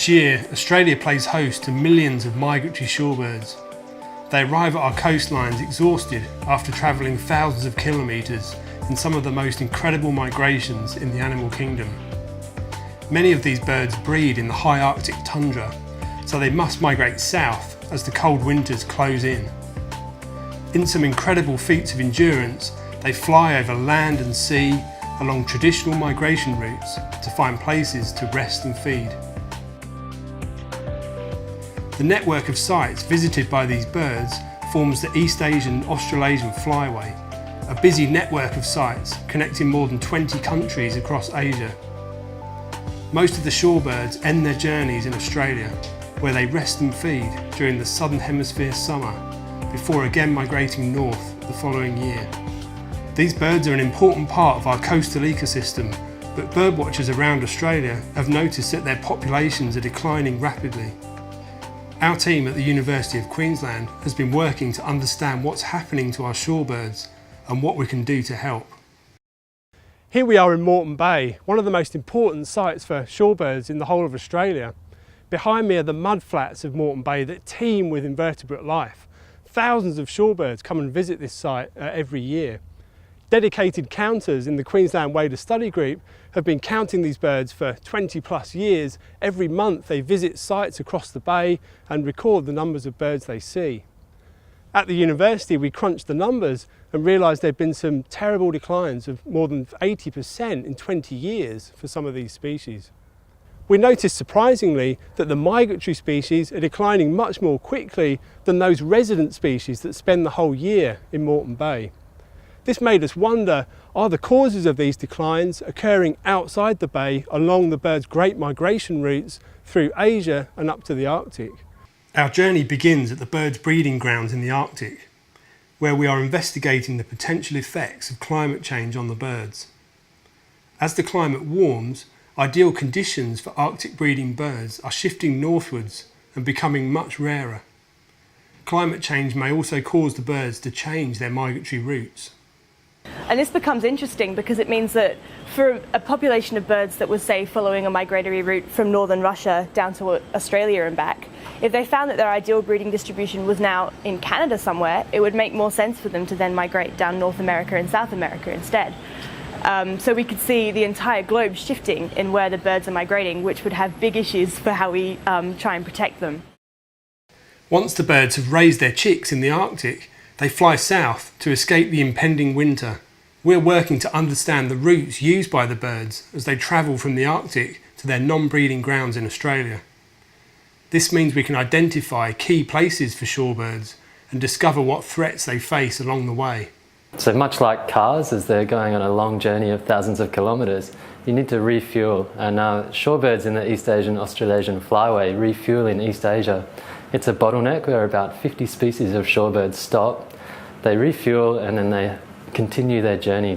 Each year, Australia plays host to millions of migratory shorebirds. They arrive at our coastlines exhausted after travelling thousands of kilometres in some of the most incredible migrations in the animal kingdom. Many of these birds breed in the high Arctic tundra, so they must migrate south as the cold winters close in. In some incredible feats of endurance, they fly over land and sea along traditional migration routes to find places to rest and feed. The network of sites visited by these birds forms the East Asian Australasian Flyway, a busy network of sites connecting more than 20 countries across Asia. Most of the shorebirds end their journeys in Australia, where they rest and feed during the Southern Hemisphere summer, before again migrating north the following year. These birds are an important part of our coastal ecosystem, but birdwatchers around Australia have noticed that their populations are declining rapidly. Our team at the University of Queensland has been working to understand what's happening to our shorebirds and what we can do to help. Here we are in Moreton Bay, one of the most important sites for shorebirds in the whole of Australia. Behind me are the mudflats of Moreton Bay that teem with invertebrate life. Thousands of shorebirds come and visit this site every year. Dedicated counters in the Queensland Wader Study Group have been counting these birds for 20 plus years. Every month they visit sites across the bay and record the numbers of birds they see. At the university we crunched the numbers and realised there had been some terrible declines of more than 80% in 20 years for some of these species. We noticed surprisingly that the migratory species are declining much more quickly than those resident species that spend the whole year in Moreton Bay. This made us wonder, are the causes of these declines occurring outside the bay along the birds' great migration routes through Asia and up to the Arctic? Our journey begins at the birds' breeding grounds in the Arctic, where we are investigating the potential effects of climate change on the birds. As the climate warms, ideal conditions for Arctic breeding birds are shifting northwards and becoming much rarer. Climate change may also cause the birds to change their migratory routes. And this becomes interesting because it means that for a population of birds that was, say, following a migratory route from northern Russia down to Australia and back, if they found that their ideal breeding distribution was now in Canada somewhere, it would make more sense for them to then migrate down North America and South America instead. So we could see the entire globe shifting in where the birds are migrating, which would have big issues for how we try and protect them. Once the birds have raised their chicks in the Arctic, they fly south to escape the impending winter. We're working to understand the routes used by the birds as they travel from the Arctic to their non-breeding grounds in Australia. This means we can identify key places for shorebirds and discover what threats they face along the way. So much like cars, as they're going on a long journey of thousands of kilometres, you need to refuel. And shorebirds in the East Asian Australasian Flyway refuel in East Asia. It's a bottleneck where about 50 species of shorebirds stop, they refuel and then they continue their journey.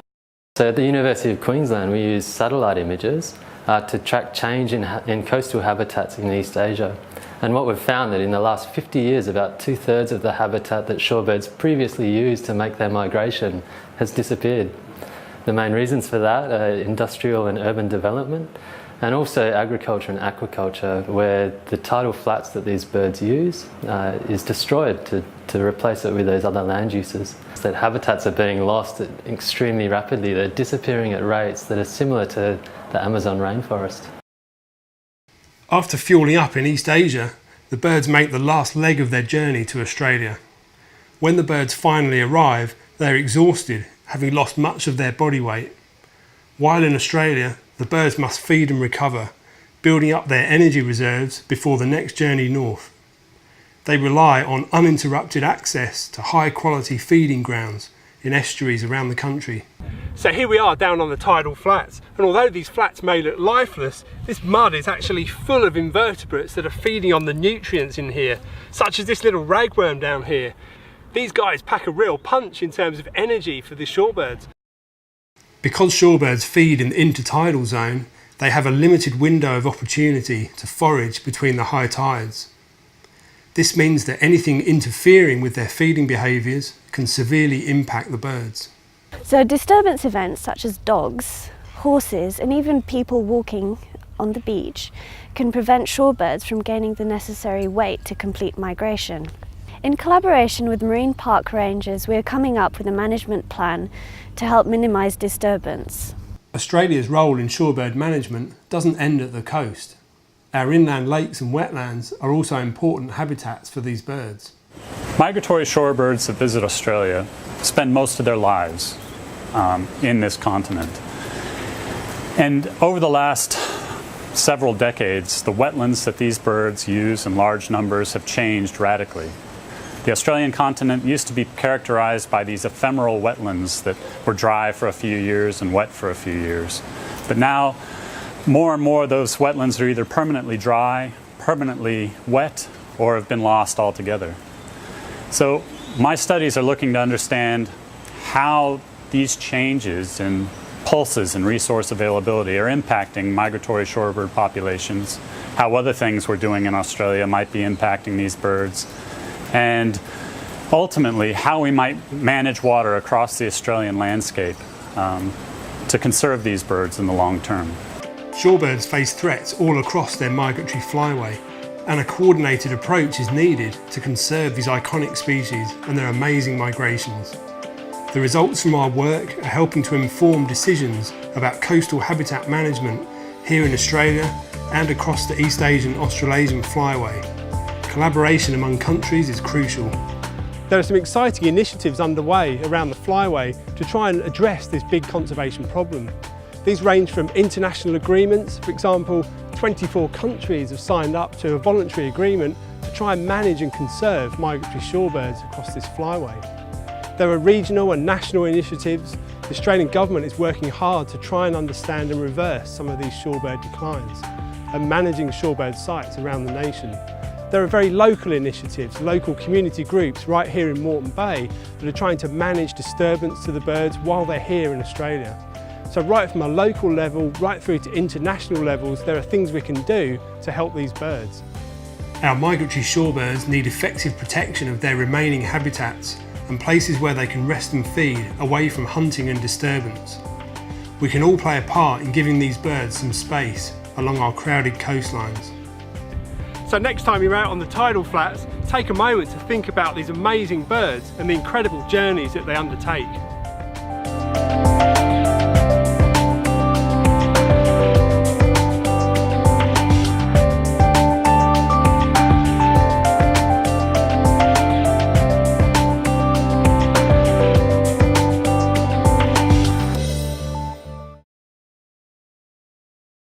So at the University of Queensland we use satellite images to track change in coastal habitats in East Asia. And what we've found that in the last 50 years about 2/3 of the habitat that shorebirds previously used to make their migration has disappeared. The main reasons for that are industrial and urban development, and also agriculture and aquaculture, where the tidal flats that these birds use is destroyed to replace it with those other land uses. So that habitats are being lost extremely rapidly. They're disappearing at rates that are similar to the Amazon rainforest. After fueling up in East Asia, the birds make the last leg of their journey to Australia. When the birds finally arrive, they are exhausted, having lost much of their body weight. While in Australia, the birds must feed and recover, building up their energy reserves before the next journey north. They rely on uninterrupted access to high-quality feeding grounds in estuaries around the country. So here we are down on the tidal flats, and although these flats may look lifeless, this mud is actually full of invertebrates that are feeding on the nutrients in here, such as this little ragworm down here. These guys pack a real punch in terms of energy for the shorebirds. Because shorebirds feed in the intertidal zone, they have a limited window of opportunity to forage between the high tides. This means that anything interfering with their feeding behaviours can severely impact the birds. So disturbance events such as dogs, horses and even people walking on the beach can prevent shorebirds from gaining the necessary weight to complete migration. In collaboration with marine park rangers, we are coming up with a management plan to help minimise disturbance. Australia's role in shorebird management doesn't end at the coast. Our inland lakes and wetlands are also important habitats for these birds. Migratory shorebirds that visit Australia spend most of their lives in this continent. And over the last several decades, the wetlands that these birds use in large numbers have changed radically. The Australian continent used to be characterized by these ephemeral wetlands that were dry for a few years and wet for a few years. But now, more and more of those wetlands are either permanently dry, permanently wet, or have been lost altogether. So my studies are looking to understand how these changes in pulses and resource availability are impacting migratory shorebird populations, how other things we're doing in Australia might be impacting these birds, and ultimately how we might manage water across the Australian landscape to conserve these birds in the long term. Shorebirds face threats all across their migratory flyway, and a coordinated approach is needed to conserve these iconic species and their amazing migrations. The results from our work are helping to inform decisions about coastal habitat management here in Australia and across the East Asian Australasian flyway. Collaboration among countries is crucial. There are some exciting initiatives underway around the flyway to try and address this big conservation problem. These range from international agreements, for example, 24 countries have signed up to a voluntary agreement to try and manage and conserve migratory shorebirds across this flyway. There are regional and national initiatives. The Australian government is working hard to try and understand and reverse some of these shorebird declines and managing shorebird sites around the nation. There are very local initiatives, local community groups right here in Moreton Bay that are trying to manage disturbance to the birds while they're here in Australia. So right from a local level, right through to international levels, there are things we can do to help these birds. Our migratory shorebirds need effective protection of their remaining habitats and places where they can rest and feed away from hunting and disturbance. We can all play a part in giving these birds some space along our crowded coastlines. So next time you're out on the tidal flats, take a moment to think about these amazing birds and the incredible journeys that they undertake.